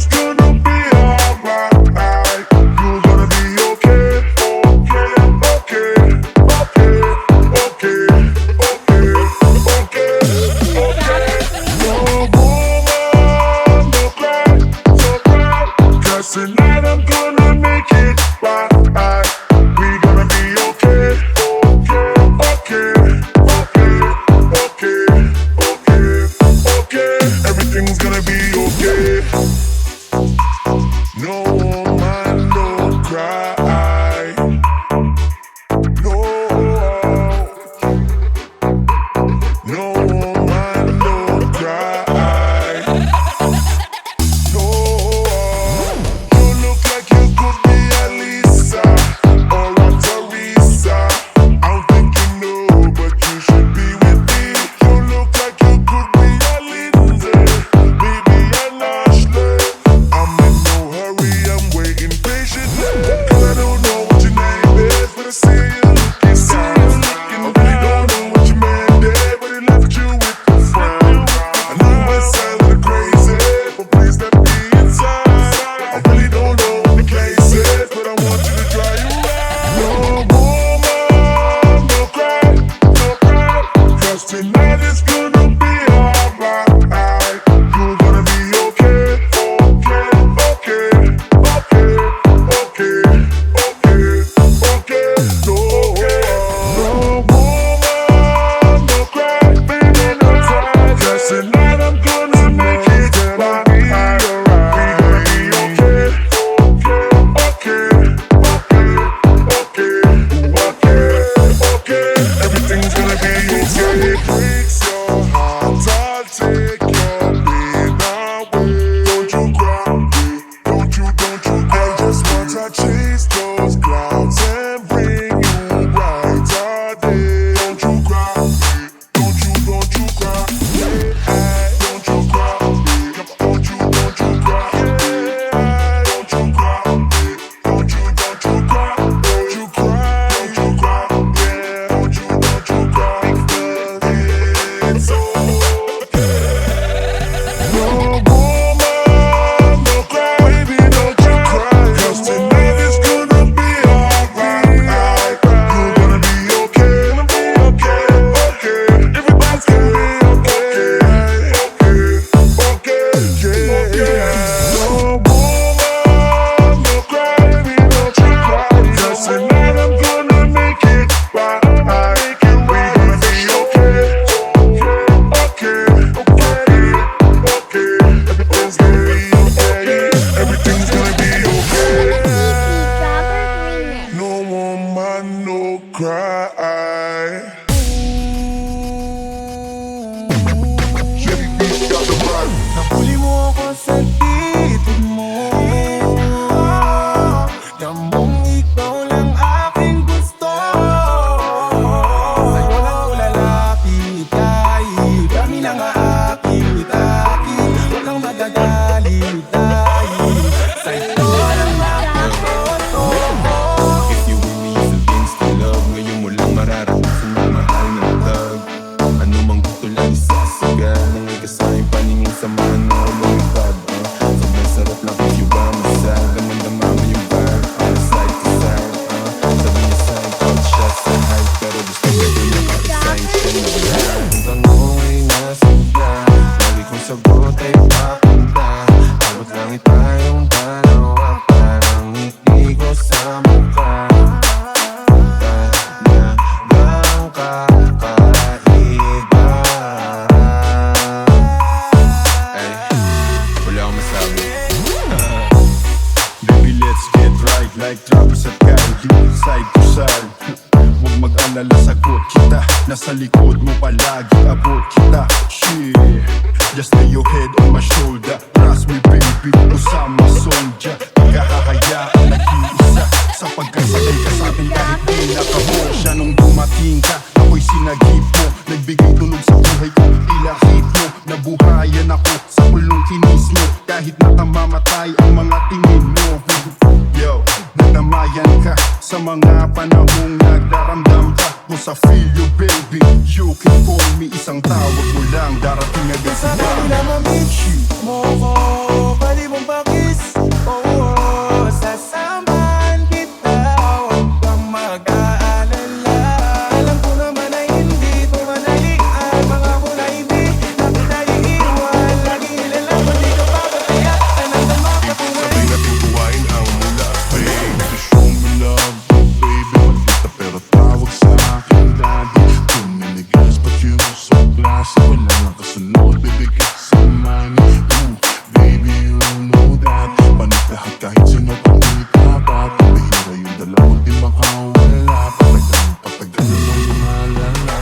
it's gonna be alright. You're gonna be okay, okay, okay, okay, okay, okay, okay, okay. No woman, no cry, so cry. 'Cause tonight I'm gonna make it right. We gonna be okay, okay, okay, okay, okay, okay, okay. Everything's gonna be okay. No woman, no cry. No, no woman, no cry. No, you look like you could be a Lisa or a Teresa. I don't think you know, but you should be with me. You look like you could be a Lindsay, maybe an Ashley. I'm in no hurry, I'm waiting patiently. 'Cause I don't know what your name is, but I see you looking down. I really don't know what your man did, but he left you with a frown. I know it sounds like crazy, but please let me inside. I really don't know what the case is, but I want you to try you out. No woman, no cry, no cry. 'Cause tonight it's gonna be alright. You're gonna be okay, okay, okay, okay, okay, okay, okay. No, no woman, no cry, baby, no cry. 'Cause tonight I'm gonna make it right. We gonna be okay, okay, okay, okay, okay, okay. Everything's gonna be okay. Breaks your heart, I'll take your pain away. Don't you cry, don't you cry. I just want to chase those clouds and bring you brighter days. Don't you cry, don't you cry. Don't you cry, don't you cry. Don't you cry, don't you cry. Don't you cry, don't you cry. Yeah, don't you cry. Because it's okay. No woman, no cry, baby, don't you cry. 'Cause tonight it's gonna be alright. You're gonna be okay, okay, okay. Everybody's gonna be okay, okay, okay, yeah. No woman, no cry, baby, don't you cry. 'Cause tonight I'm gonna make it right. We gonna be okay, okay, okay, okay. Everything's gonna be okay. Everything's gonna be okay. No woman, no cry. Chevy Beach got the vibe. Nahuli mo ako sa titid mo. Damong ikaw lang aking gusto. Sa'yo lang ko lalapit kahit kami lang aking itakin. Walang magagalin dahil sa'yo lang ako. If you with me is against the love, ngayon mo lang mararanasan ang mahal ng tag. Ano mang gusto lang isasagal, nang ikasayang paningin sa mga lumipad. Sobrang sarap lang if you by my side. Damang-dama mo yung vibe, side to side. Sabi niya sa'yo, proud siya sa height, pero gusto niya doon naka-resign siya na wala. Ang tanong ay nasan ka, lagi kong sagot ay papunta. Abot langit tayong dalawa, parang ngiti ko sa mukha. Talagang kakaiba. Ay, wala akong masabi. Baby, let's get right like Travis at Kylie, side to side. Huwag mag-alala, sagot kita. Nasa likod mo palagi, abot kita. Shit, just lay your head on my shoulder. Trust me baby, usama sonja. Ikahahayaan nag-iisa, sapagkat sakay ka sa'kin kahit di nakabosya. Nung dumating ka, ako'y sinagip mo. Nagbigay tunog sa buhay ko, ilahit mo. Nabuhayan ako sa pulong kinis mo, kahit nakamamatay ang mga tingin mo. Yo, nadamayan ka sa mga panahong nagdaramdam ka. Kung sa feel you baby, you can call me. Isang tawag mo lang, darating agad sa Sa kanila ma-meet you mo ko, pwede mo magpakis. Oh, sasamahan kita, huwag kang mag-aalala. Alam ko naman ay hindi ito madali, at mga ko na hindi na kita iiwan. Lagi nilalaman, di ka papataya, tanang-tama ka tunay. Sabay natin buhayin ang mula fame to show me love, oh baby, maldita pero tawag sa akin daddy. Too many girls but you so classy, wala nang kasunod, bibigit sa money. Ooh, baby, you know that panit lahat kahit sino pang di dapat. Mahira yung dalawa di makawala, patagal ng malala.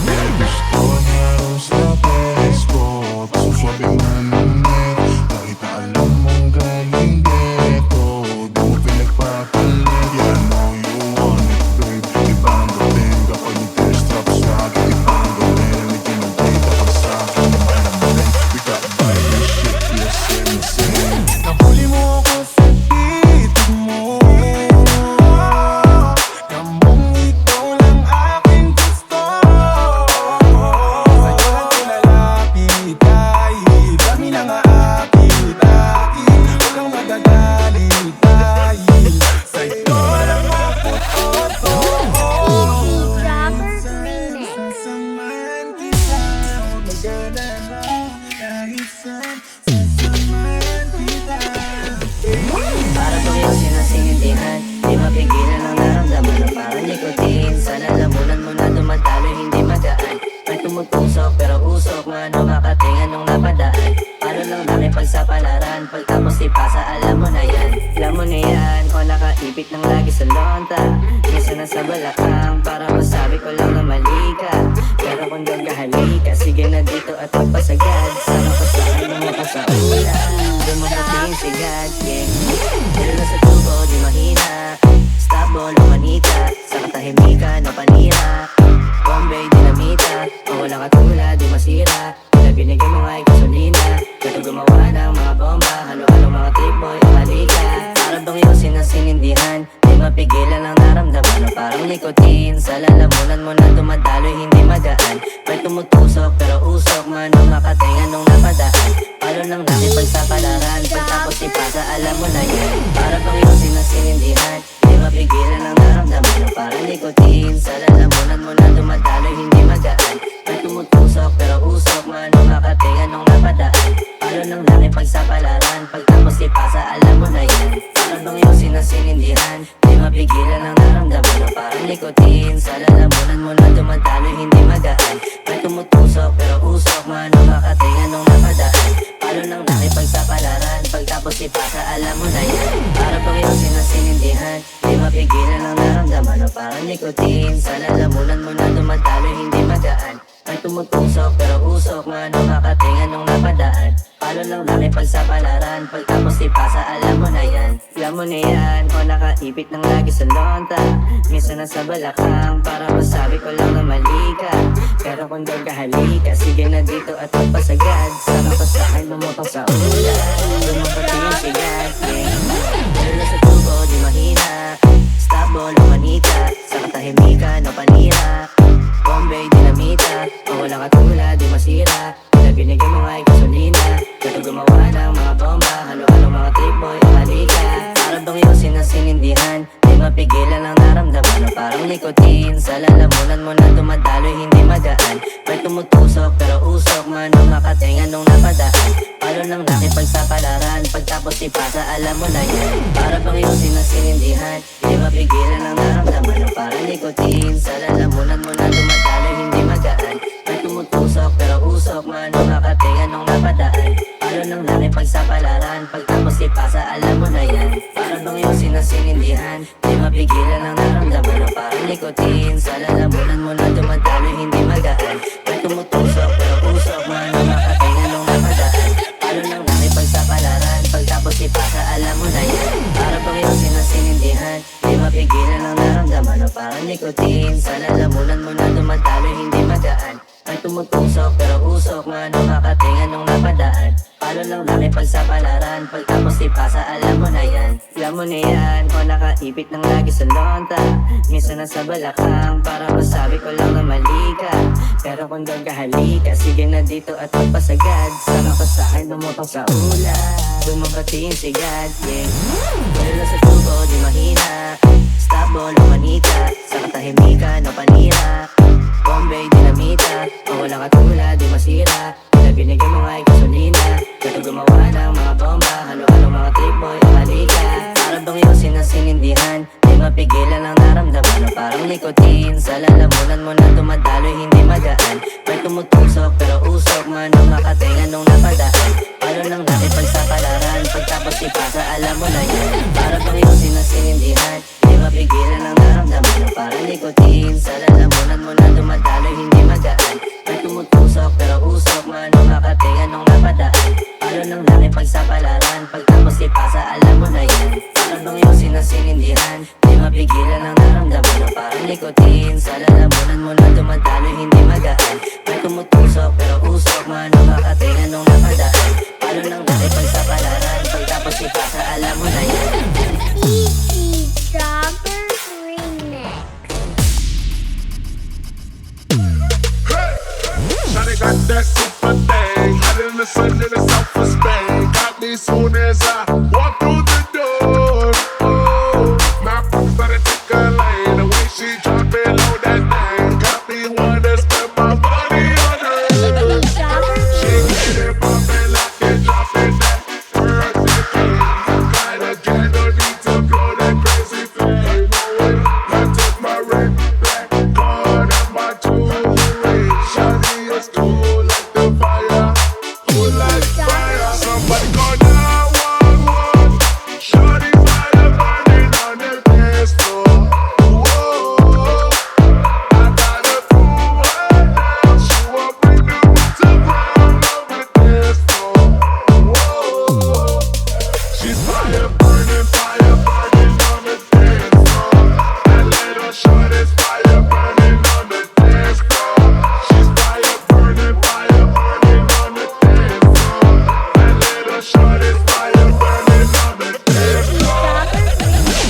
Yeah, gusto niya raw sa pesko, suswabe manunit, kahit na alam mong galing ghetto, di mo pinagpapalit. Yeah, I know you want it, babe. Ibang dating kapag nag-strap sa akin, ibang galing, hindi kinagdate kapag sa akin naman ang maling. We got by this shit, yes, same, same. Nahuli mo ako sa titig mo, namang ikaw lang aking gusto. Sa'yo lang pinalapit dahil dami nang aakit-akit. Huwag kang magagalit dahil sa'yo lang maputoto. Sasamahan kita, huwag mag-alala, kahit saan sasamahan kita. Para bang yung sinasintindihan, di mapigilan ang naramdaman na parang nikotin. Sa lalamunan mo na dumadaloy, hindi magaan. May tumutusok pero usok, mano makatingan nung napadaan. Paano lang nakipagsapalaran, pagtapos ipasa, alam mo na yan. Alam mo na yan, o nakaipit ng lagi sa lonta. Minsan nasa balakang, para masabi ko lang na mali ka. Pero kung gagahali ka, sige na dito at magpasagad. Sama ko sa akin mo ka sa ulan, di mo nating sigad, yeah. Pero na sa tubo, di mahina. Stable o manita, sa katahimikan o panira. Bombay, dinamita, o walang katulad, di masira. Kaya binigay mo nga'y gasolina, dito gumawa ng mga bomba. Halo-halo mga trip boy, o halika. Para bang yung sinasinindihan, di mapigilan ang naramdaman o parang nikotin. Sa lalamunan mo na dumadaloy, hindi magaan. May tumutusok pero usok, mano makatingan nung napadaan. Palo nang nakipagsapalaran, pagtapos ipasa, alam mo na yan. Para bang yung sinasinindihan, di mapigilan ang naramdaman o parang nikotin. Sa lalamunan mo na dumadaloy, hindi magaan. May tumutusok pero usok, mano makatingan nung napadaan. Palo nang nakipagsapalaran, pagtapos ipasa, alam mo na yan. Para bang yung sinasinindihan, di mapigilan ang naramdaman o parang nikotin. Sa lalamunan mo na dumadaloy, hindi magaan. May tumutusok pero usok, mano makatingan nung napadaan. Palo nang nakipagsapalaran, pagtapos ipasa, alam mo na yan. Para bang yung sinasinindihan, di mapigilan ang naramdaman o parang nikotin. Sa lalamunan mo na dumadaloy, hindi magaan. May tumutusok pero usok, mano makatingan nung napadaan. Palo lang nakipagsapalaran, pagtapos ipasa, alam mo na yan. Alam mo na yan, o nakaipit ng lagi sa lonta. Minsan nasa balakang, para masabi ko lang na mali ka. Pero kung gagahali ka, sige na dito at magpasagad. Sama ko sa akin, lumutang sa ulan, lumapati yung sigat, yeah. Pero na sa tubo, di mahina. Stable o manita, sa katahimikan o panira. Bombay, dinamita, o walang katulad, di masira. Kaya binigay mo nga'y gasolina, dito gumawa ng mga bomba. Halo-halo mga trip boy, o halika. Para bang yung sinasinindihan, di mapigilan ang naramdaman o parang nikotin. Sa lalamunan mo na dumadaloy, hindi magaan. May tumutusok pero usok, mano makatingan nung napadaan. Palo nang nakipagsapalaran, pagtapos ipasa, alam mo na yan. Para bang yung sinasinindihan, di mapigilan ang naramdaman o parang nikotin. Sa lalamunan mo na dumadaloy, hindi magaan. May tumutusok pero usok, mano makatingan nung napadaan. Palo nang nakipagsapalaran, pagtapos ipasa, alam mo na yan. Para bang yung sinasinindihan, di mapigilan ang naramdaman o parang nikotin. Sa lalamunan mo na dumadaloy, hindi magaan. May tumutusok pero usok, mano makatingan nung napadaan. Palo nang nakipagsapalaran, pagtapos ipasa, alam mo na yan. Para bang yung sinasinindihan, di mapigilan ang naramdaman o parang nikotin. Sa lalamunan mo na dumadaloy, hindi magaan. May tumutusok pero usok, mano makatingan nung napadaan. Palo lang nakipagsapalaran, pagtapos ipasa, alam mo na yan. Alam mo na yan, o nakaipit ng lagi sa lonta. Minsan nasa balakang, para masabi ko lang na mali ka. Pero kung gagahali ka, sige na dito at magpasagad. Sama ko sa akin, lumutang sa ulan, Dumapati yung sigat, yeah. Pero lang sa tubo, di mahina. Stop ball o manita, sa katahimikan o panira. Bombay, dinamita, o walang katulad, di masira. Kaya binigyan mo nga'y gasolina. Gato gumawa ng mga bomba, halo-halo mga trip boy o halika. Para bang yung sinasinindihan, di mapigilan ang naramdaman. O parang nikotin, sa lalamunan mo na dumadaloy, hindi magaan. May tumutusok pero usok man o makatingan nung napadaan. Palo ng nakipagsapalaran, pagtapos ipasa alam mo na yan. Para bang yung sinasinindihan, di mapigilan ang naramdaman. O parang nikotin, sa lalamunan mo na dumadaloy, hindi magaan. May tumutusok pero usok man o makatingan nung napadaan. Palo ng nakipagsapalaran, pagtapos ipasa alam mo na yan. Para bang yung sinasinindihan, di mapigilan ang naramdaman. O parang nikotin, sa lalamunan mo na dumadaloy, hindi magaan. May tumutusok pero usok man o makatingan nung napadaan. Palo ng nakipagsapalaran, pagtapos ipasa alam mo na yan. E.T. Jobbers Remix. Shawty got that super thing, hot in the sun in the south of Spain. Got me soon as I walk through the door. Oh, my foot started to take a lane. The way she drop it low, that thing got me wanna spend my money on her. She get it bumpin', lock it, drop it, that perfect thing. Got a candle, need to blow that crazy flame. I took my red, black card and my jewelry. Shawty is cool like the fire, cool like fire. Somebody call 911. Shawty fire burning on the dance floor. Whoa, I got a fool right now. She won't bring the roots to ground on the dance floor. Whoa, she's fire burning on the dance floor. That little shorty's fire burning on the dance floor. She's fire burning on the dance floor. That little shorty's fire burning on the dance floor.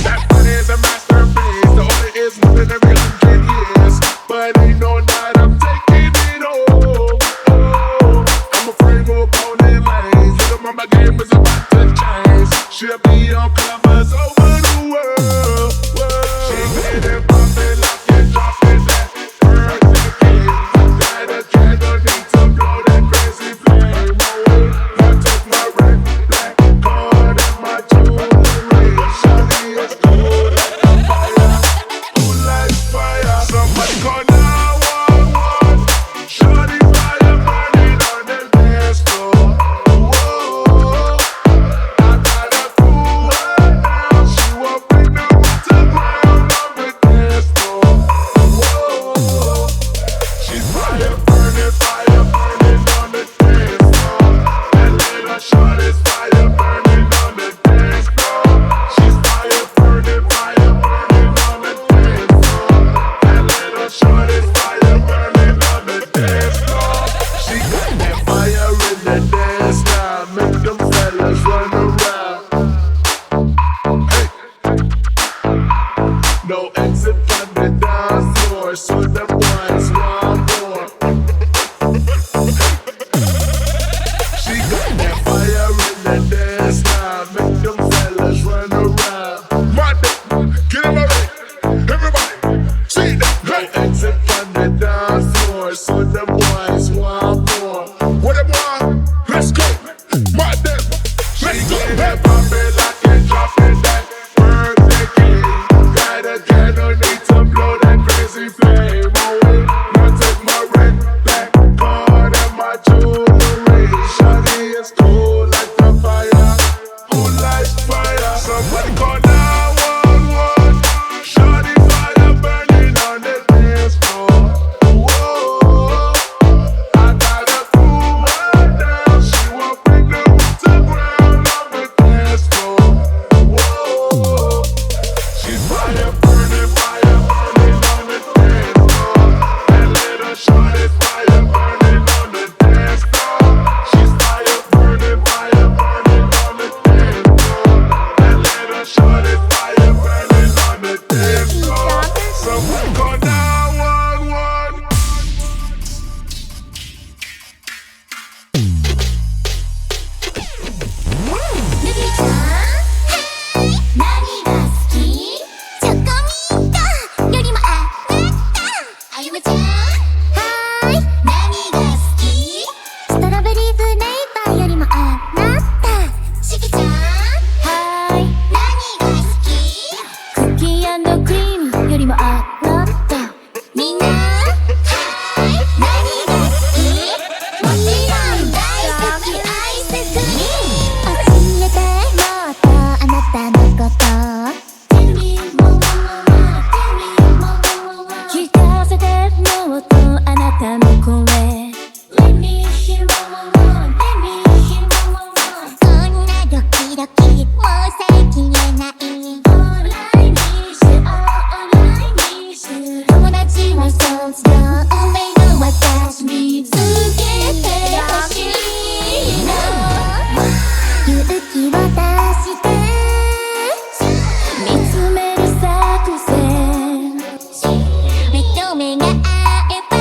That money is a masterpiece. The order is moving every 100 years, but ain't no night I'm taking it home. Oh, I'm a free move on in lanes. Little mama game is about to change. She'll be on covers over the world. She get it bumpin', lock it, drop it, that perfect thing. Got a candle, need to blow that crazy flame. Oh, I took my red, black card and my jewelry. Shawty is cool like a fire, cool like fire. Somebody call 911. Shawty fire burning on the dance floor. Whoa, I got a fool right now. 最近言えないオンラインミッシュオンラインミッシュ友達は卒業運命の私見つけてほしいの勇気を出して見つめる作戦目と目が合えば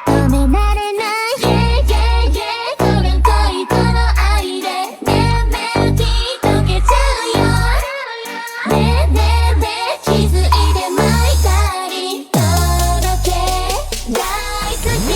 止められない Yeah yeah yeah これ恋この愛でねえねえ聞いとけちゃうよねえねえねえ気づいてまいたり届け大好き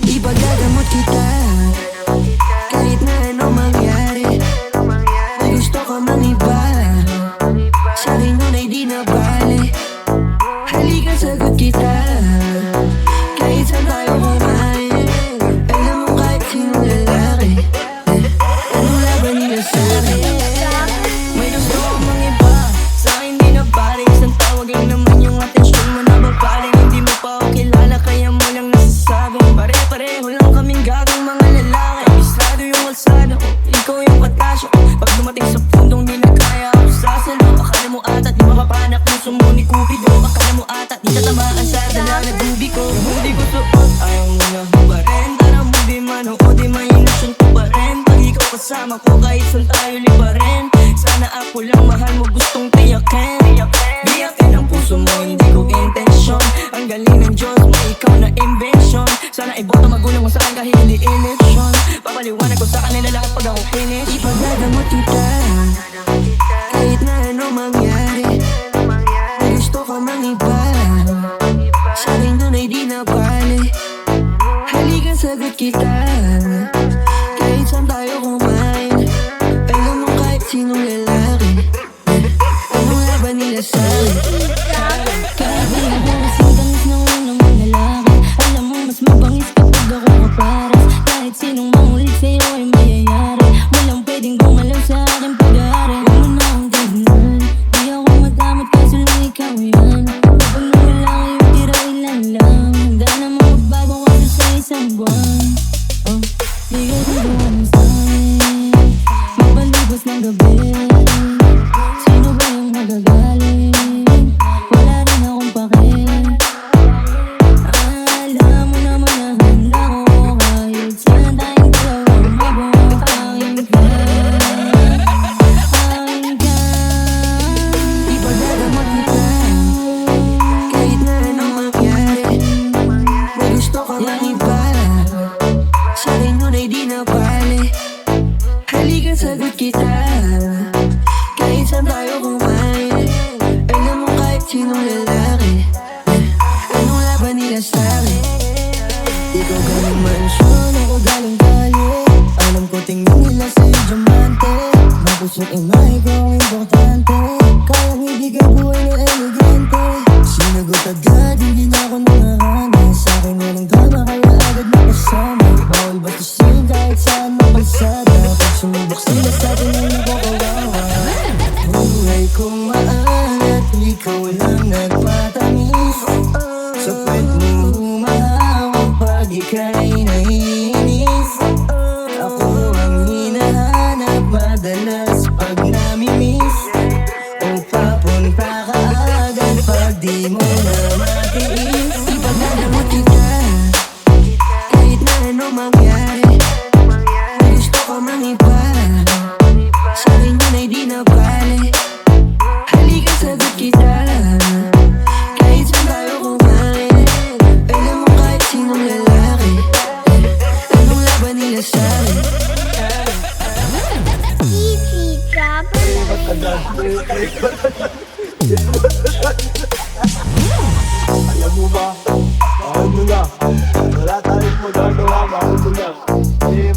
Ipagagamot kita kahit na anong mangyari. Kung gusto ka mang iba, sa'kin nun ay di na bale. Halika sagot kita kahit saan tayo kumain. Alam mo kahit sinong lalaki, anong laban nila sa'kin. May gusto ka mang iba, sa'kin di na bale. Isang tawag lang naman yung atensyon mo na babaling. Hindi mo pa ako kilala kaya mo lang nasasabi. Pare-pareho lang kaming gagawing mga lalaki. Kabisado yung alsada ko, ikaw yung katasyo ko. Pag dumating sa pundong di na kaya ako sasalo. Akala mo ata di mapapanak puso mo ni Cupido. Akala mo ata di tatamaan sa dala na dubi ko. Kung di ko suot, ayaw mo na ba rin? Tara mo di man o di mainasyon ko pa rin. Pag ikaw kasama ko kahit saan tayo liba rin. Sana ako lang mahal mo gustong tiyakin. Biyakin ang puso mo hindi ko intensyon. Ang galing ng Diyos mo ikaw na invention. Sana iboto magulang mo sa'kin kahit hindi eleksyon. Papaliwanag ko sa kanila lahat pag ako finish. Ipagagamot kita kahit na anong mangyari. Kung gusto ka mang iba, sa'kin nun ay di na bale. Halika sa sagot kita. Kahit saan tayo kumain, alam mo kahit sinong lalaki, anong laban nila sa'kin? Kahit di ako kasing bangis ng unang mga lalaki, alam mo mas mabangis kapag ako kaparas. Kahit sinong mangulit sa'yo ay mayayari, walang pwedeng gumalaw sa aking pag-aari. Huwag mo na akong tignan, di ako madamot kaso lang ikaw yan. Kapag nawala kayo tira ilan lang, handa na magbago kasi sa isang buwan. Di ka tutuwa mo sa'kin, mapalibos ng gabi. Sino ba yung magagaling? Wala rin akong pake. Alam mo naman na handa ko, kahit saan tayong dalawang mabuo. Akin ka, akin ka. Ipagdadamot kita, kahit na anong mangyari. May gusto ka mang iba, sa'kin nun ay di na bale. Halika sagot kita, kahit saan tayo kumain, alam mo kahit sinong lalaki, anong laban nila sa'kin? Ikaw galing mansyon, ako galing kali. Alam ko tingin nila sa'yo diamante, mapuso't imahe ko ang importante. Kaya hindi ka buhay na elegante, sinagot agad, hindi na ako nangarana. Sa'kin walang drama, kaya agad nakasama. Bawal batusin kahit saan mapalsada, pag sumubok sila sa'tin ay nakukawawa. Buhay kong maalat, ikaw lang nagpatamis. Sa puwet mo humahawak pag ika'y naiinis. Ako ang hinahanap madalas pag namimiss. O papunta ka agad pag di mo na matiis. Ipagdadamot kita, kahit na anong mangyari. May gusto ka mang iba, sa'kin yun ay di na bale. Halika sagot kita, kahit saan tayo kumain, alam mo kahit sinong lalaki, anong laban nila sa'kin? Easy job. Alam mo ba, mahal mo na, wala tayong magagawa, mahal mo na.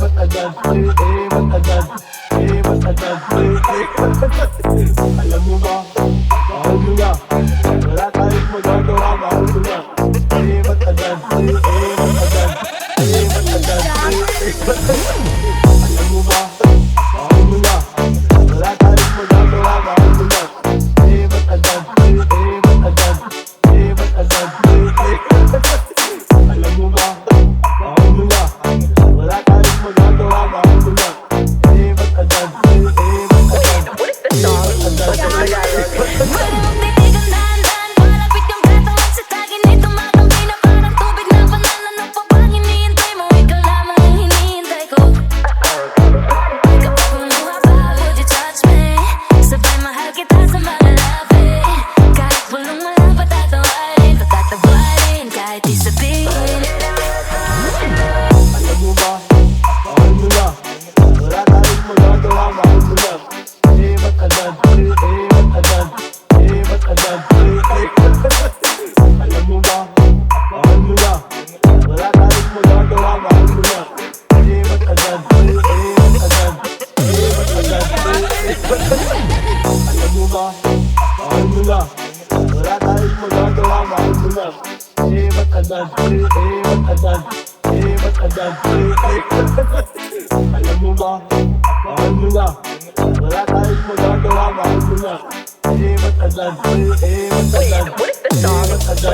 Matagal, matagal, matagal. Alam mo ba, mahal mo na, wala tayong magagawa, mahal mo na. Matagal, matagal, matagal. Alam mo ba, mahal mo na, wala tayong magagawa, mahal mo na. Matagal, matagal. Alam mo ba, mahal mo na, wala tayong magagawa, mahal mo na. Matagal, Pwede mong titigan dahan-dahan, malapit kang katawan sa tagin ay tumatampi na parang tubig na banal. Ano pa bang hinihintay mo? Ikaw lamang ang hinihintay ko. Kapag kumuha pa, would you touch me? Sabay mahal kita sa mga labi. Kahit pulong wala patatawarin, patatawarin kahit di sabihin. alam mo ba, mahal mo na, wala tayong magagawa, mahal mo na. Matagal, matagal, matagal. Alam mo ba, mahal mo na, wala tayong magagawa, mahal mo na. Matagal, matagal, matagal. Alam mo ba, mahal mo na, wala tayong magagawa, mahal mo na. Matagal, matagal, matagal. Alam mo ba, mahal mo na, wala tayong magagawa, mahal mo na. Matagal, matagal,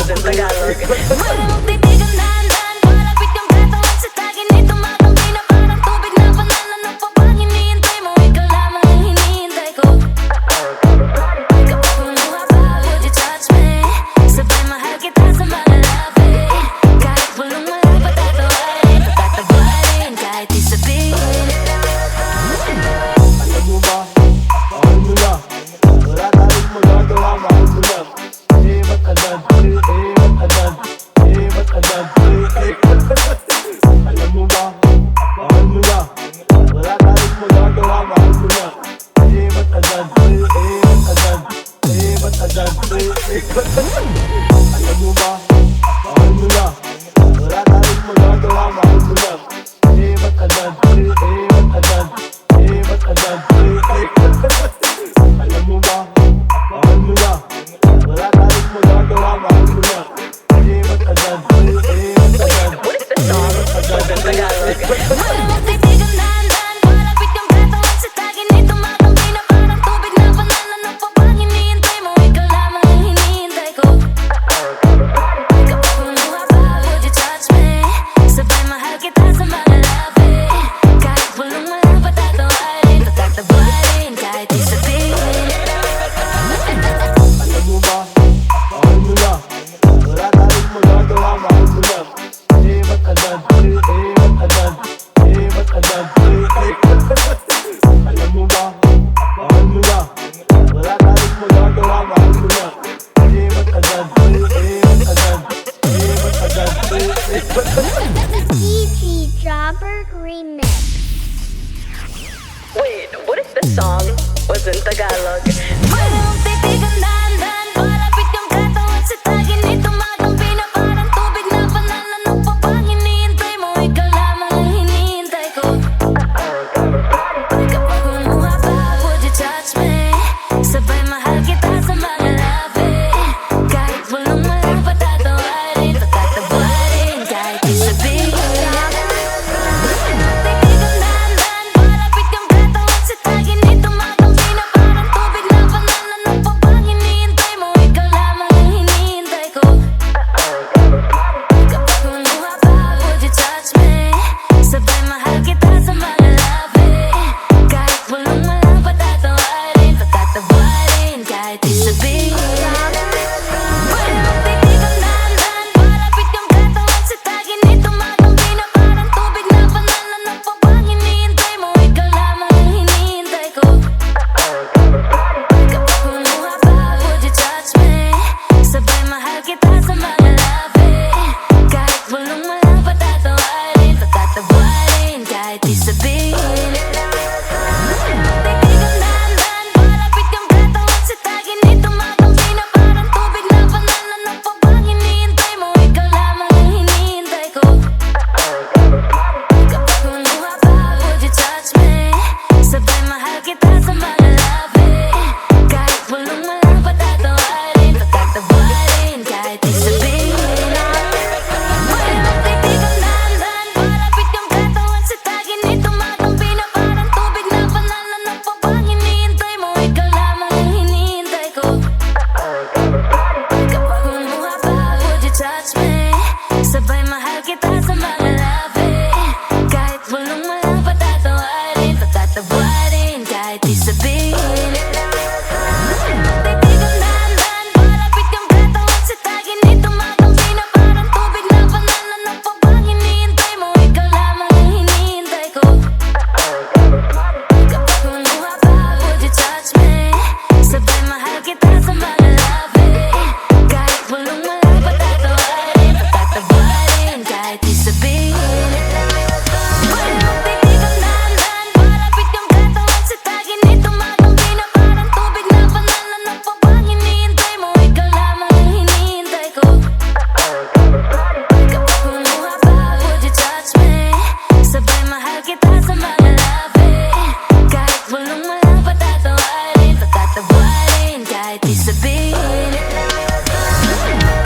matagal. Pwede mong titigan dahan-dahan, malapit kang katawan sa tagin ay tumatampi na parang tubig na banal. Ano pa bang hinihintay mo? Ikaw lamang ang hinihintay ko. Kapag kumuha pa, would you touch me? Sabay mahal kita sa mga labi. Kahit pulong wala patatawarin, patatawarin kahit di sabihin. Alam mo ba, mahal mo na, wala tayong magagawa, mahal mo na. Matagal, matagal, matagal. Jobber Remix. Wait, what if the song was in Tagalog? Pwede mong titigan dahan-dahan, palapit yung katawan sa tagin ni tumatampi na parang tubig na panala. Ano pa bang hinihintay mo? Ikaw lamang ang hinihintay ko. Kapag kumuha pa, would you touch me? Sabay mahal kita sa mga labi. Kahit walang malang patatawarin, patatawarin, kahit di sabihin. Titigan dahan-dahan, palapit yung katawan sa tagin ni tumatampi na parang tubig na panala. Ano pa bang hinihintay mo? Ikaw lamang ang hinihintay ko. Kapag kumuha pa, would you touch me? Sabay mahal kita sa mga labi. Kahit walang malang patatawarin, patatawarin, kahit di sabihin. Pwede mong titigan dahan-dahan, palapit yung katawan sa tagin ni tumatampi na parang tubig na panala. Ano pa bang hinihintay mo? Ikaw lamang ang hinihintay ko. Kapag kumuha pa, would you touch me? Sabay mahal kita sa mga labi. Kahit walang malang patatawarin, patatawarin, kahit di sabihin. Titigan dahan-dahan, palapit yung katawan sa tagin ni tumatampi na parang tubig na panala. Ano pa bang hinihintay mo? Ikaw lamang ang hinihintay ko. Kapag kumuha pa, would you touch me? Sabay mahal kita sa mga labi. Kahit walang malang patatawarin, patatawarin, kahit di sabihin. Pwede mong titigan dahan-dahan, palapit yung katawan sa tagin ni tumatampi na parang tubig na panala. Ano pa bang hinihintay mo? Ikaw lamang ang hinihintay ko. Kapag kumuha pa, would you touch me? Sabay mahal kita sa mga labi. Kahit walang malang patatawarin, patatawarin, kahit di sabihin. Titigan dahan-dahan, palapit yung katawan sa tagin ni tumatampi na parang tubig na panala. Ano pa bang hinihintay mo? Ikaw lamang ang hinihintay ko. Kapag kumuha pa, would you touch me? Sabay mahal kita sa mga labi. Kahit walang malang patatawarin, patatawarin, kahit di sabihin. Pwede mong titigan dahan-dahan, palapit yung katawan sa tagin ni tumatampi na parang tubig na panala. Ano pa bang hinihintay mo? Ikaw lamang ang hinihintay ko. Kapag kumuha pa, would you touch me? Sabay mahal kita sa mga labi. Kahit walang malang patatawarin, patatawarin, kahit di sabihin.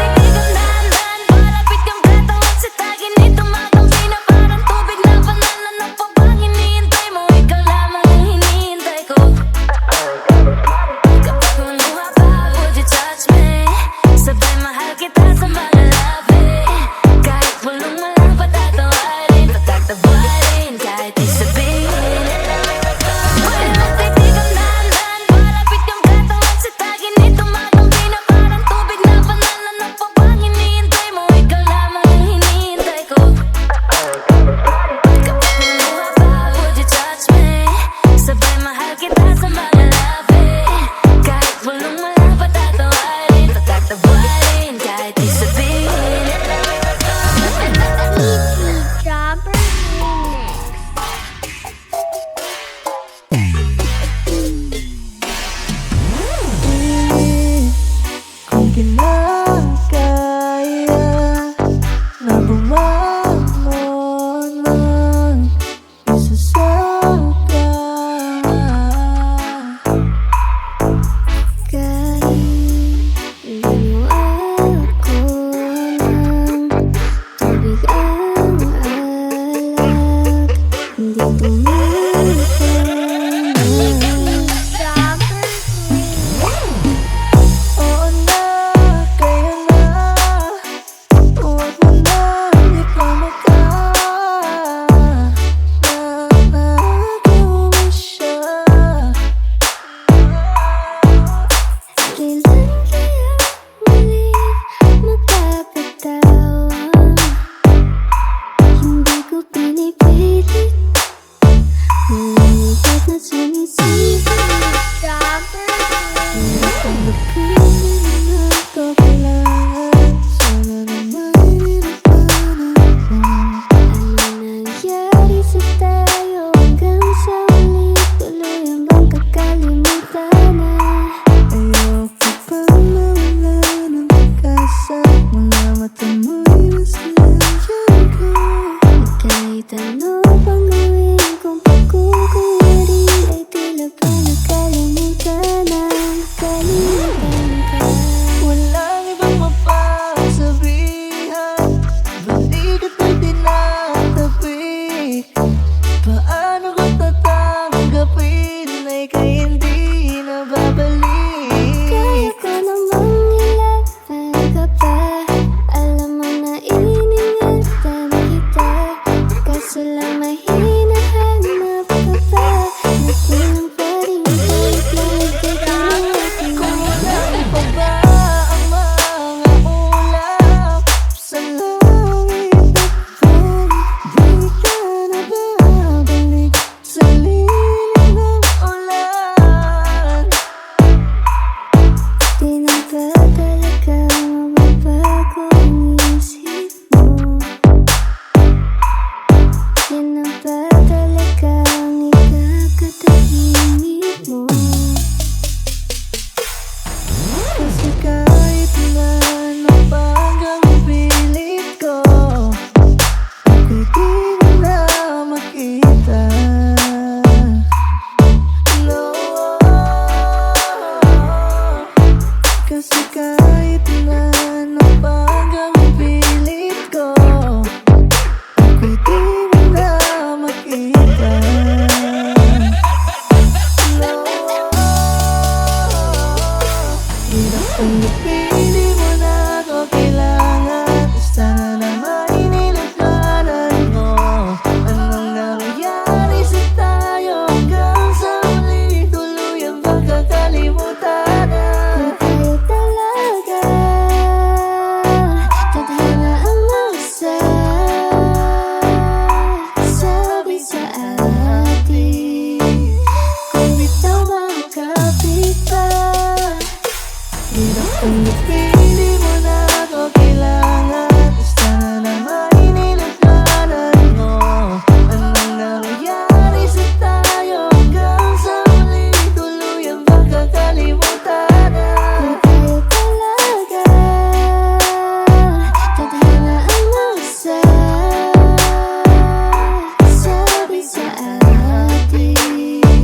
Titigan dahan-dahan, palapit yung katawan sa tagin ni tumatampi na parang tubig na panala. Ano pa bang hinihintay mo? Ikaw lamang ang hinihintay ko. Kapag kumuha pa, would you touch me? Sabay mahal kita sa mga labi. Kahit walang malang patatawarin, patatawarin, kahit di sabihin. Pwede mong titigan dahan-dahan, palapit yung katawan sa tagin ni tumatampi na parang tubig na panala. Ano pa bang hinihintay mo? Ikaw lamang ang hinihintay ko. Kapag kumuha pa, would you touch me? Sabay mahal kita sa mga labi. Kahit walang malang patatawarin, patatawarin, kahit di sabihin. Jobber Remix. Kung kinakaya na bumangon mag-isa sa Kahit ginawa ko ng tubig ang alak, hindi tumitinan. Jobber Remix. Oo na, kaya na, huwag mo na ipamaka na nagawa siya. Kailan kaya muli magpapatawan? Hindi ko pinipilit may hinahanap ka ba? Na kulang pa rin kahit langit ay kalimutan mo. Kulang pa ba ang mga ulap sa langit ako'y di ka na babalik sa lilim ng ulan? Di na ba talaga mababago ang isip mo? Yan na ba talaga ang ikakatahimik mo? Kasi kahit na ano pa hanggang pilit ko, ako'y di mo na makita. No. Kasi kahit na ano pa hanggang pilit ko, ako'y di mo na makita. No. Hirap kong napili mo na ako kailangan. Basta na naman inilagkanan mo. Anong nangyari sa tayo hanggang sa muli? Tuluyang pagkakalimutan na. Kung tayo talaga tadhana ang magsasabi sa atin, kung bitaw makakapit pa. Hirap kong napili mo na ako kailangan. Basta na naman inilagkanan mo. Anong nangyari sa tayo hanggang sa muli? Tuluyang pagkakalimutan na. Kung tayo talaga tadhana ang magsasabi sa atin,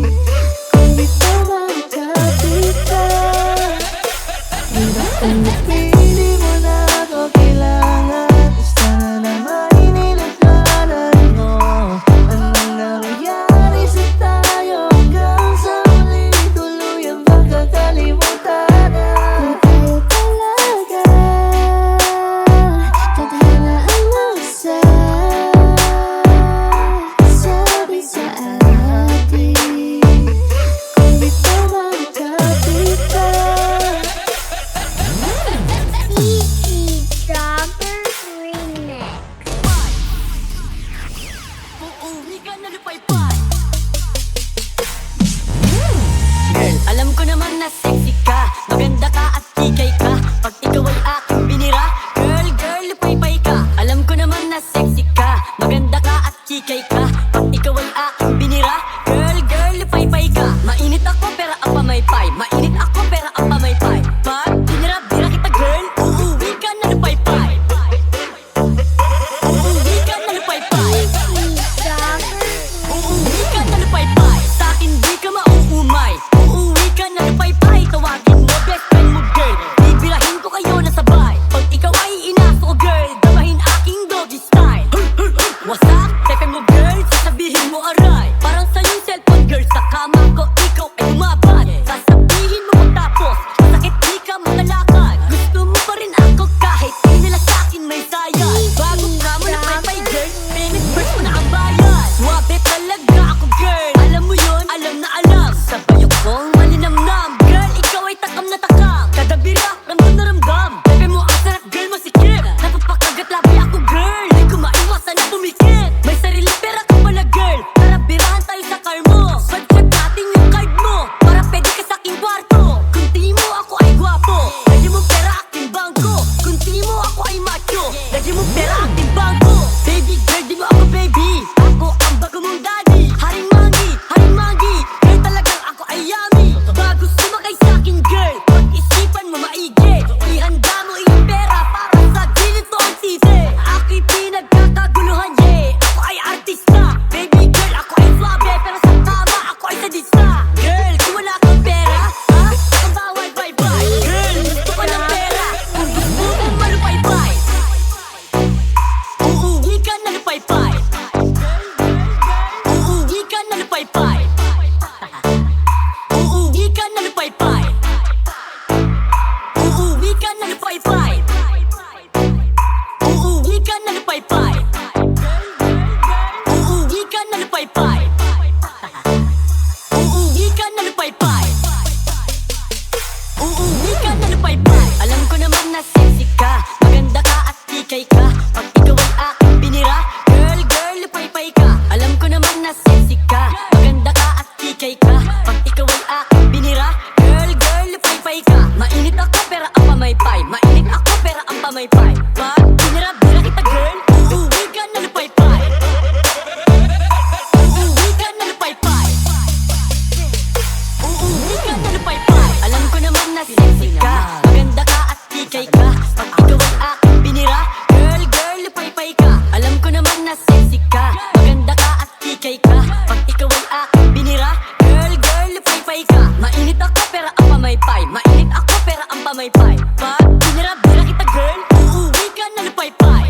kung bitaw makakapit pa. Hirap kong napili mo na ako kailangan. Basta na naman inilagkanan mo. Anong nangyari sa tayo hanggang sa muli? Tuluyang pagkakalimutan na. Kung tayo talaga tadhana ang magsasabi sa atin, kung bitaw makakapit pa. Easy Dropper Remix. Uuwi ka na lupay-pay. Girl, alam ko naman na sexy ka, maganda ka at kikay ka. Pag ikaw ay aking binira, girl, lupay-pay ka. Alam ko naman na sexy ka, maganda ka at kikay ka. Pag ikaw ay aking binira, girl, lupay-pay ka. Mainit ako pero ang pamaypay, mainit ako pero ang pamaypay. Pag binira-bira kita, girl, uuwi ka na lupay-pay. Uuwi ka na lupay-pay. Uuwi ka na lupay-pay. Sa'kin di ka mauumay. Uuwi ka na lupay-pay. Tawagin mo best friend mo, girl. Bibirahin ko kayo na sabay. Pag ikaw ay inaso ko, girl, damahin aking doggy style. Wasak, tepe mo, girl, sasabihin mo aray. Parang sa'yong cellphone, girl, sa kama ko ikaw ay lumaban. Sasabihin mo na sexy ka, maganda ka at kikay ka. Pag ikaw ay aking binira, girl, girl, pay-pay ka. Mainit ako pero ang pamaypay, mainit ako pero ang pamaypay. Pag binira-bira kita girl, uuwi ka na lupay-pay. Uuwi ka na lupay-pay. Uuwi ka na lupay-pay. Alam ko naman na sexy ka, maganda ka at kikay ka. Pag ikaw ay aking binira, girl, girl, lupay-pay ka. Alam ko naman na sexy ka, maganda ka at kikay ka. Pag ikaw ay aking binira, girl, girl, lupay-pay ka. Mainit ako pero ang pamaypay, mainit ako pero ang pamaypay. Pag binira-bira kita girl, uuwi ka na lupay-pay.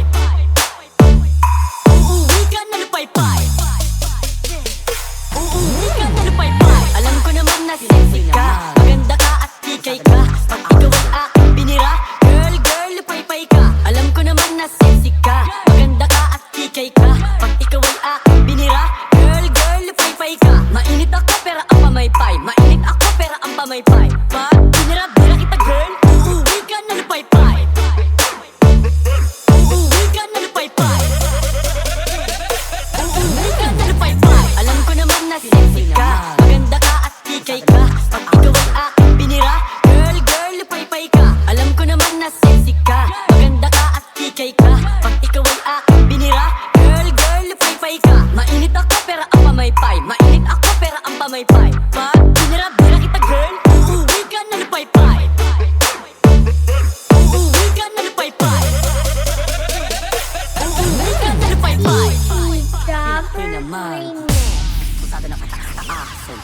Uuwi ka na lupay-pay. Uuwi ka na lupay-pay. Alam ko naman na sexy ka, maganda ka at kikay ka. Pag ikaw ay aking binira, girl, girl, lupay-pay ka. Alam ko naman na sexy ka, maganda ka at kikay ka. Pag ikaw ay aking binira, girl, girl, lupay-pay ka. Mainit ako pero ang pamaypay, mainit ako pero ang pamaypay. Pag binira-bira kita girl, uuwi ka na lupay-pay. Uuwi ka na lupay-pay. Uuwi ka na lupay-pay. Alam ko naman na sexy ka, maganda ka at kikay ka. Pag ikaw ay aking binira, girl, girl, lupay-pay ka. Alam ko naman na sexy ka, maganda ka at kikay ka. Pag ikaw ay aking binira, girl, girl, lupay-pay ka. Mainit ako pero ang pamaypay, mainit ako pero ang pamaypay. Pag binira-bira kita girl, uuwi ka na lupay-pay. Uuwi ka na lupay-pay. Uuwi ka na lupay-pay. Yun naman. Pusado na kataasan.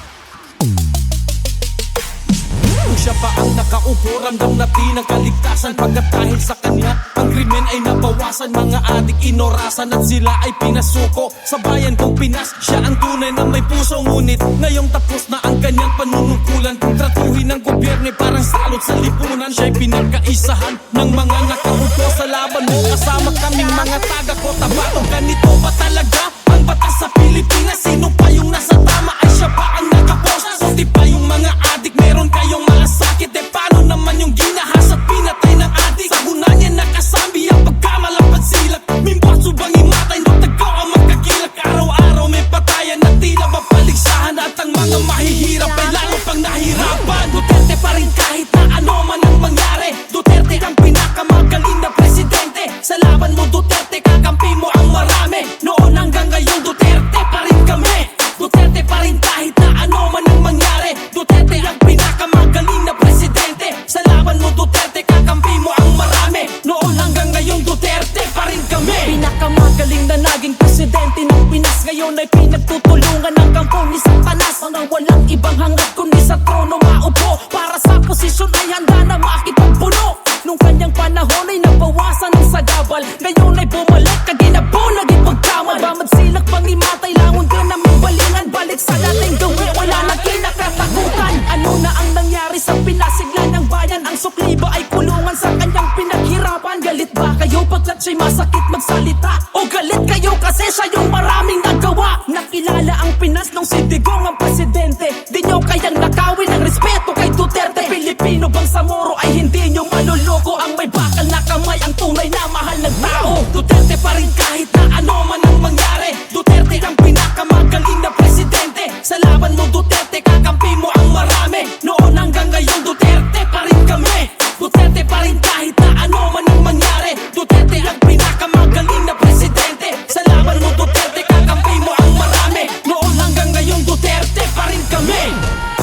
Kung siya pa ang nakaupo, ramdam natin ang kaligtasan. Pagkat dahil sa kanya, ang krimen ay nabawasan. Mga adik inorasan at sila ay pinasuko. Sa bayan kong Pinas, siya ang tunay na may puso. Ngunit ngayong tapos na ang kanyang panunungkulan. Kung tratuhin ng gobyerno parang salot sa lipunan. Siya'y pinagkaisahan ng mga nakaupo sa laban mo. Kasama kaming mga taga-kota. Bato ganito ba talaga ang batas sa Pilipinas? Sino pa yung nasa tama ay siya pa ang nakapost? Suti pa yung mga adik, meron kayong malasakit. Eh paano naman yung ginahas at pinatay ng adik? Sa hunan niya nakasambi ang pagkamalapad silak. Mimbaso bang imatay, no tagaw ang magkakilak. Araw-araw may patayan na tila mapaligsahan. At ang mga mahihirap ay lalo pang nahirapan. Duterte pa rin kahit na ano man ang mangyari. Duterte ang pinakamagaling na presidente. Sa laban mo Duterte, kakampi mo ang marami. Noon hanggang ngayon Duterte pa rin kami. Duterte pa rin kahit na ano man ang mangyari. Duterte ang pinakamagaling na presidente. Sa laban mo Duterte, kakampi mo ang marami. Noon hanggang ngayon Duterte pa rin kami. Pinakamagaling na naging presidente ng Pinas. Ngayon ay pinagtutulungan ng kampo ni Satanas. Mga walang ibang hangad kundi sa trono maupo. Para sa posisyon ay handa na makipagpuno. Nung kanyang panahon ay nabawasan ng sagabal. Ngayon ay bumalik kaginabo, naging pagkamal. Bamad silak pangimatay, langon ka na may balingan. Balik sa dating gawi, wala na kinakatakutan. Ano na ang nangyari sa pinasigla ng bayan? Ang sukli ba ay kulungan sa kanyang pinaghirapan? Galit ba kayo pagkat siya'y masakit magsalita? O galit kayo kasi siya yung maraming nagawa? Nakilala ang Pinas nung si Digong ang presidente. Di nyo kayang nakawin ang respeto kay Duterte. Pilipino bang sa moro ay hindi nyo maluloko? Ang may bakal na kamay, ang tunay na mahal ng tao. Duterte pa rin kahit na ano man ang mangyari. Duterte ang pinakamagaling na presidente. Sa laban mo Duterte, kakampi mo ang marami. Noon hanggang ngayon Duterte pa rin kami. Duterte pa rin kahit na ano man ang mangyari. Duterte ang pinakamagaling na presidente. Sa laban mo Duterte, kakampi mo ang marami. Noon hanggang ngayon Duterte pa rin kami.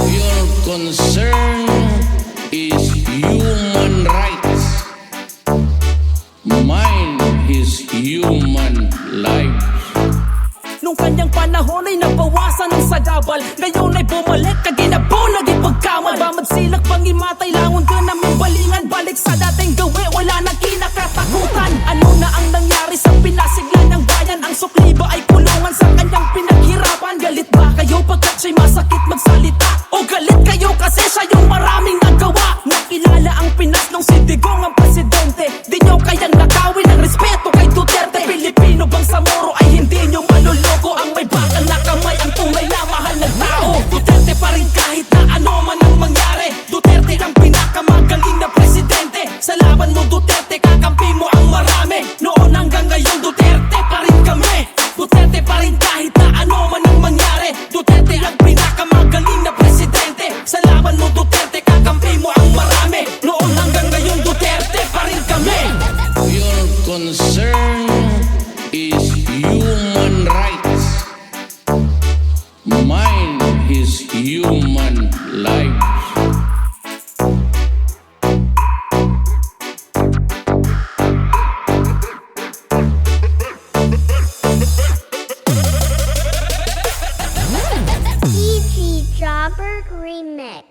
Your concern is human rights. Mine is human life. Nung kanyang panahon ay nabawasan ng sagabal. Ngayon ay bumalik kaginabo, naging pagkamal. Bamad silak pangimatay, langon ka na may balingan. Balik sa dating gawi, wala na kinakatakutan. Ano na ang nangyari sa pinasigla ng bayan? Ang sukli ba ay kulungan sa kanyang pinaghirapan? Galit ba kayo pagkat siya'y masakit magsalita? O galit kayo kasi siya yung maraming nagawa? Nakilala ang Pinas nung si Digong ang presidente. Di nyo kayang nakawin ang respeto kay Duterte. Pilipino bang sa moro ay hindi nyo maluloko? Ang may bakal na kamay, ang tunay na mahal ng tao. Duterte pa rin kahit na ano man ang mangyari. Duterte ang pinaka Mine is human life. DJ Jobber Remix.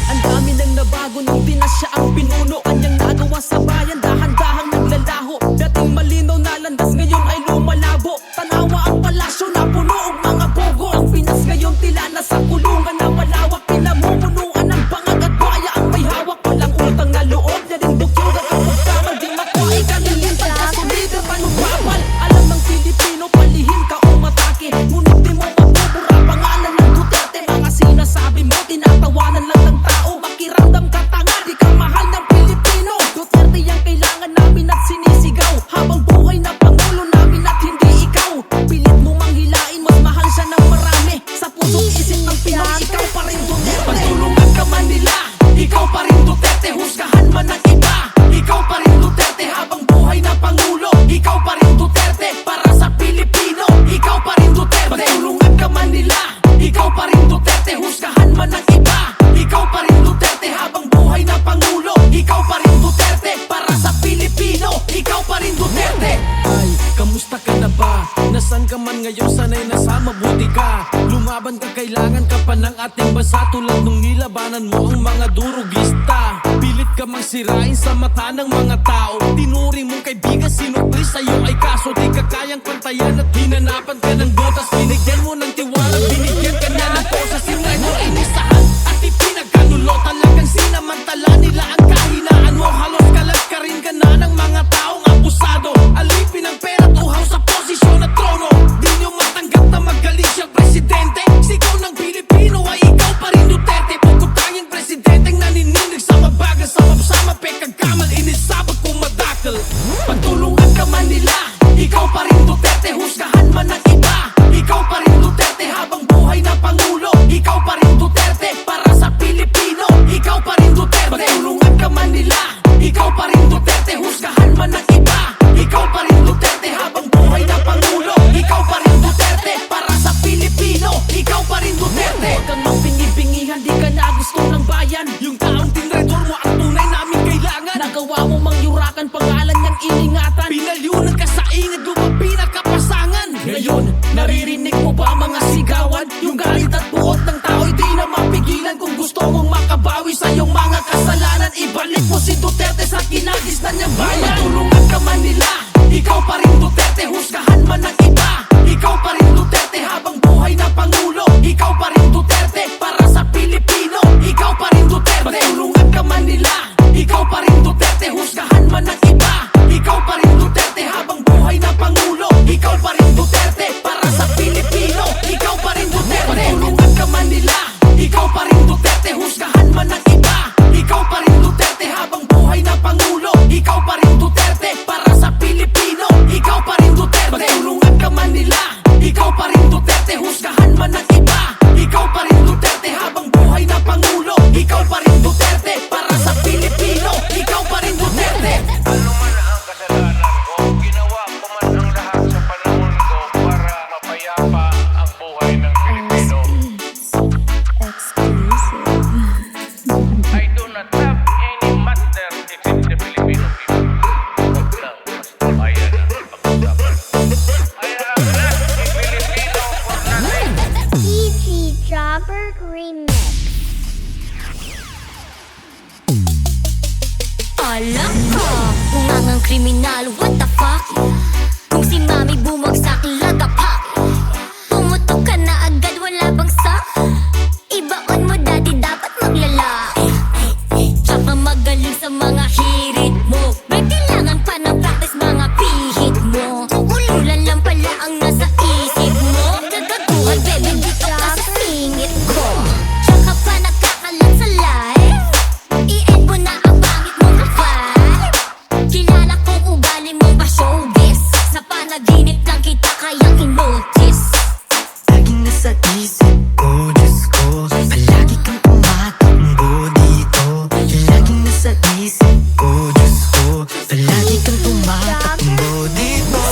Ang dami nang nabago nung di na siya ang pinuno. Kanyang nagawa sa bayan, dahan-dahang naglalaho. Dating malinaw na landas, ngayon ay lumalabo. Tanawa ang palasyo na puno ang mga bogo. Ang Pinas ngayon tila nasa kulungan na malawak. Pinamumunuan ng bangag at buhaya ang may hawak. Walang utang na loob niya rin dukyog at ang pagkamal. Di makuha ikanilitan ka sumida panubabal. Alam ng Pilipino, palihim ka o matake. Ngunit di mo mabubura pangalan ng Duterte. Mga sinasabi mo, tinatawanan lang ng tao. Makiramdam ka tanga, di ka mahal ng Pilipino. Duterte ang kailangan namin at sinisigaw. Habang buhay na Pangulo namin at hindi ikaw. Pilit mo manghilain, mas mahal siya ng marami. Sa puso't isip ng Pinoy, ikaw pa rin Duterte. Pagtulungan ka man nila, ikaw pa rin Duterte. Husgahan man ng iba, ikaw pa rin Duterte. Habang buhay na Pangulo, ikaw pa rin Duterte. Para sa Pilipino, ikaw pa rin Duterte. Pagtulungan ka man nila, ikaw pa rin Duterte. Husgahan man ng iba, ikaw pa rin Duterte. Habang buhay na Pangulo, ikaw pa rin Duterte. Para sa Pilipino, ikaw pa rin Duterte. Ay, kamusta ka na ba? Nasaan ka man ngayon, sana'y nasa mabuti ka. Lumaban ka, kailangan ka pa ng ating bansa. Tulad nung nilabanan mo ang mga durugista. Pilit ka mang sirain sa mata ng mga tao. Tinuri mong kaibigan, sinukli sa'yo ay kaso. Di ka kayang pantayan at hinanapan ka ng botas. Binigyan mo ng tiwala, binigyan ka na ng posas. Sinay mo inisahan at ipinagkanulo. Talagang sinamantala nila ang kahinaan mo. Halos kalat ka rin ka na ng mga taong abusado. Alipin ang pera at uhaw sa posisyon at trono. Di nyo matanggap na magaling siyang presidente. Sigaw ng Pilipino ay ikaw pa rin Duterte. Bukod tanging presidenteng naninindig sa mabagal. Sa mapsama pekagkamal, inisabag kung madakal. Pagtulungan ka man nila, ikaw pa rin Duterte. Husgahan man ng iba, ikaw pa rin Duterte. Habang buhay na Pangulo, ikaw pa rin Duterte. Para sa Pilipino, ikaw pa rin Duterte. Pagtulungan ka man nila, ikaw pa rin Duterte. Husgahan man ng iba, ikaw pa rin Duterte. Habang buhay na Pangulo, ikaw pa rin Duterte. Para sa Pilipino, ikaw pa rin Duterte. Huwag kang magbingi-bingihan, di ka na gusto ng bayan. Yung taong tinredor mo ang tunay namin kailangan. Nagawa mo mangyurakan, pangalan niyang iningatan. Pinalyunan ka sa ingid, lumapi na kapasangan. Ngayon, naririnig mo ba mga sigawan? Yung galit at buot ng tao'y di na mapigilan. Kung gusto mong makabawi sa iyong mga kasalanan, ibalik mo si Duterte sa kinagis na niyang bayan. Tulungan ka man nila, ikaw pa rin Duterte. Husgahan man ng iba, ikaw pa rin Duterte. Habang buhay na Pangulo, ikaw pa rin Duterte. Para sa Pilipino, ikaw pa rin Duterte. Pagtulungan ka man nila, ikaw pa rin Duterte. Husgahan man ng iba, ikaw pa rin Duterte. Habang buhay na Pangulo, ikaw pa rin Duterte. Para sa Pilipino, ikaw pa rin Duterte. Pagtulungan ka man nila, ikaw pa rin Duterte. Husgahan man ng iba, ikaw pa rin Duterte. Habang buhay na Pangulo, ikaw pa rin Duterte. Para sa Pilipino, ikaw pa rin Duterte. Pagtulungan ka man nila, ikaw pa rin Duterte. Husgahan man ng iba, ikaw pa rin Duterte. Habang buhay na Pangulo, ikaw pa rin Duterte. Para sa Pilipino, ikaw pa rin Duterte. Ano man ang kasalanan ko, ginawa ko man ang lahat sa panahon ko para mapayapa ang buhay ng Pilipino. I do not have any master except the Filipino people. Huwag lang basta bayan ang pag-usapan. I have not a Filipino for nothing. DJ Jobber Remix. Alam ko, kung ang kriminal, what the fuck? Kung si mami bumagsak, lagapak. Pumutok ka na agad, wala bang sak? Ibaon mo dati, dapat maglalaki. Tsaka magaling sa mga hirit mo. May kailangan pa ng practice, mga pihit mo. Ululan lang pala ang nasa isip mo. Gagaguhan, baby, dito ka sa singit ko. Tsaka pa nakakalat sa live. I-end mo na ang pangit mong vibe. Kilala kong ugali mo ba showbiz? Sa panaginip lang kita kayang in-notice. Laging nasa isip ko, Diyos ko. Palagi kang tumatakbo dito. Laging nasa isip ko, Diyos ko. Palagi kang tumatakbo dito.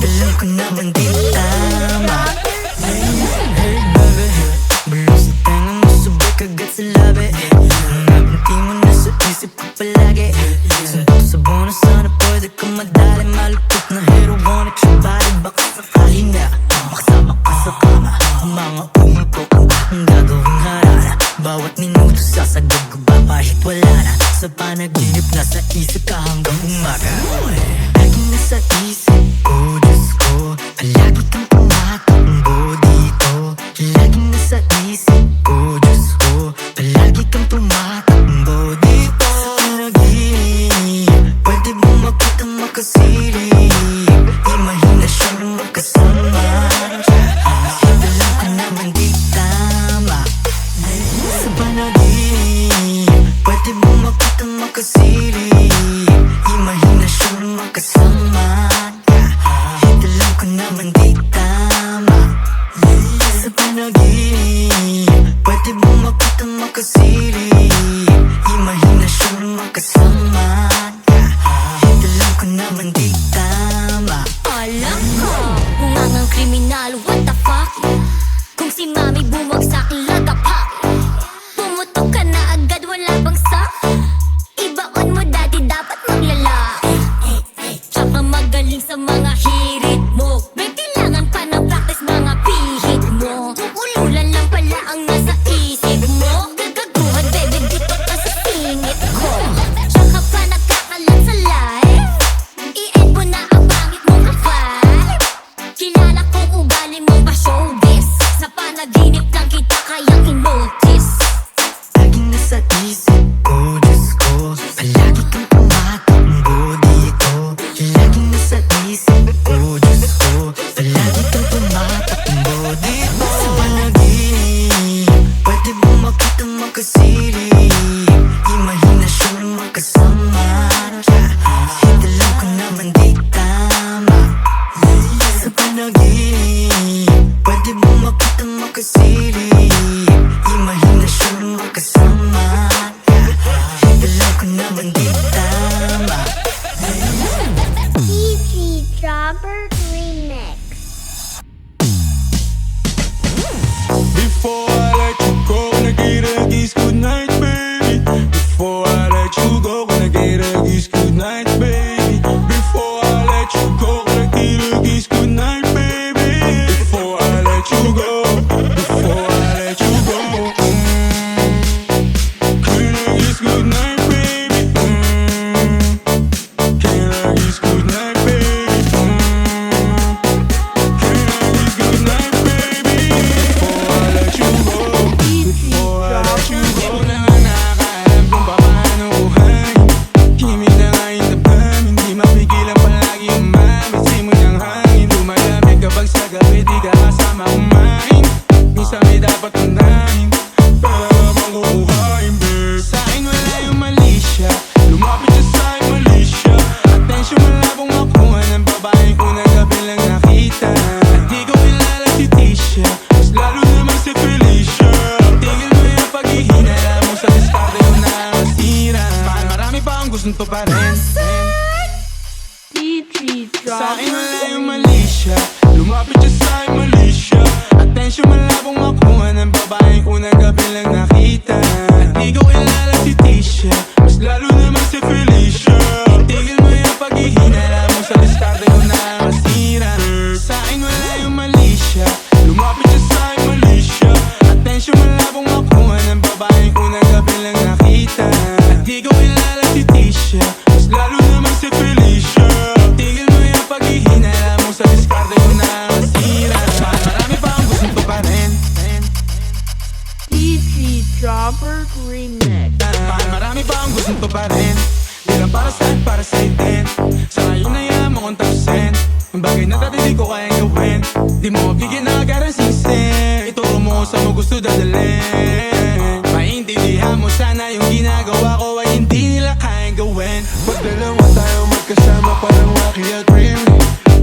alam ko naman di tama. Hey baby, bulong sa tenga mo, subay kagat sa labi. Ang nabinti mo na sa isip ko palagi. Suntok sa bonus, sana pwede ka madali. Malupit na heroonic sa body, baka sakali na makasama ka sa kama. Ang mga umul ko ang gagawing harana. Bawat minuto sasagad ko ba kahit wala na. Sa panaginip nasa isip ka hanggang umaga. Laging nasa isip ko, Diyos ko, palagi kang tumatakbo dito. Laging nasa isip ko, Diyos ko, palagi kang tumatakbo dito. Sa panaginip, pwede bang makita makasilip? Imahinasyon ng magkasama. Kahit alam ko naman di tama. Sa panaginip, pwede bang makita makasilip? Imahinasyon ng magkasama. Kahit alam ko naman di tama. Sa panaginip, pwede bang makita makasilip? Imahinasyon ng magkasama. Kahit alam ko naman di tama. Alam ko, kung ang kriminal, what the fuck? Kung si mami bumagsak, lagapak. Pumutok ka na agad, wala bang sak? Ibaon mo dati, dapat maglalaki. Tsaka magaling sa mga hirit mo. May kailangan pa ng practice, mga pihit mo. Ululan lang pala ang nasa isip mo. Gagaguhan, baby, dito ka sa singit ko. Tsaka pa nagkakalat sa life. I-end mo na ang pangit mong kapal. Kilala kong ugali mo ba showbiz? Sa panaginip lang kita kayang in-notice. Laging nasa isip ko, Diyos ko, palagi kang tumatakbo dito. Laging nasa isip ko, Diyos ko, palagi kang tumatakbo dito. Sa panaginip, pwede bang makita makasilip? Imahinasyon ng magkasama. Kahit alam ko naman di tama. Sa panaginip, pwede bang makita makasilip? Imahinasyon ng magkasama. Kahit alam ko naman di tama. DJ Dropper Remix. Before I let you go, gonna get a kiss goodnight, baby. Before I let you go, gonna get a kiss goodnight, baby. Before I let you go, gonna get a kiss goodnight, baby. Before I let you go, before I let you go, can I kiss goodnight, baby? Can I kiss goodnight, baby? Can I kiss goodnight, baby? Before I let you go, before I let you go. Na nga nakakaalam kung paano buhay. Himig na nga yung damdamin, hindi mapigilan palagi umamit. Simoy ng hangin, lumalamig kapag sa gabi di ka kasama kumain. Minsan may dapat unahin, para habang kukuhain, babe. Sa'kin wala yung mali siya, lumapit siya sa'kin mali siya. Atensyon malabong makuha ng babaeng unang gabi lang nakita. At di ko kilala si Tisha, mas lalo naman si Felicia. Tigil mo yung paghihinala mo sa diskarte ko na masira. Mahal, marami pa akong gustong tuparin. Sa'kin wala yung mali siya, lumapit siya sa'kin mali siya. Atensyon malabong makuha ng babaeng unang gabi lang nakita. At di ko kilala si Tisha, mas lalo naman si Felicia. Tigil mo yung paghihinala mo sa diskarte ko na masira. Sa'kin wala yung mali siya, lumapit siya sa'kin mali siya. Atensyon malabong makuha ng babaeng unang gabi lang nakita. At di ko kilala si Tisha, mas lalo naman si Felicia. Tigil mo yung paghihinala mo sa diskarte ko na masira. Marami pa akong gustong tuparin. DJ Dropper Remix. Marami pa akong gustong tuparin. Di lang para sa'kin, para sa'yo din. Sa ngayon na yan mo kung tapusin. Ang bagay na dati di ko kayang gawin. Di mo mabigyan na agad ang singsin. Ituro mo kung saan mo gusto dadalhin. Maintindihan mo sana yung ginagawa ko ay hindi nila kayang gawin. Pag dalawa tayo magkasama parang Rocky at Remy.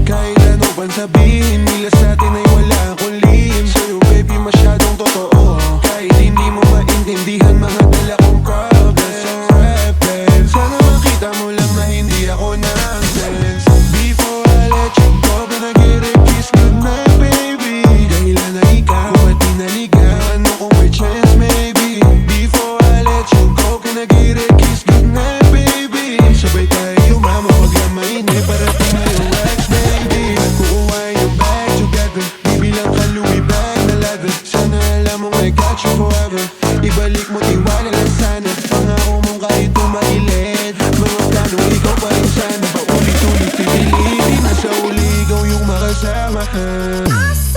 Kahit ano pang sabihin nila sa'tin ay wala akong lihim. Sa'yo baby masyadong totoo, kahit hindi mo maintindihan mga dala kong problems. Sana makita mo lang na hindi ako nonsense. Before I let you go, gonna share my hand.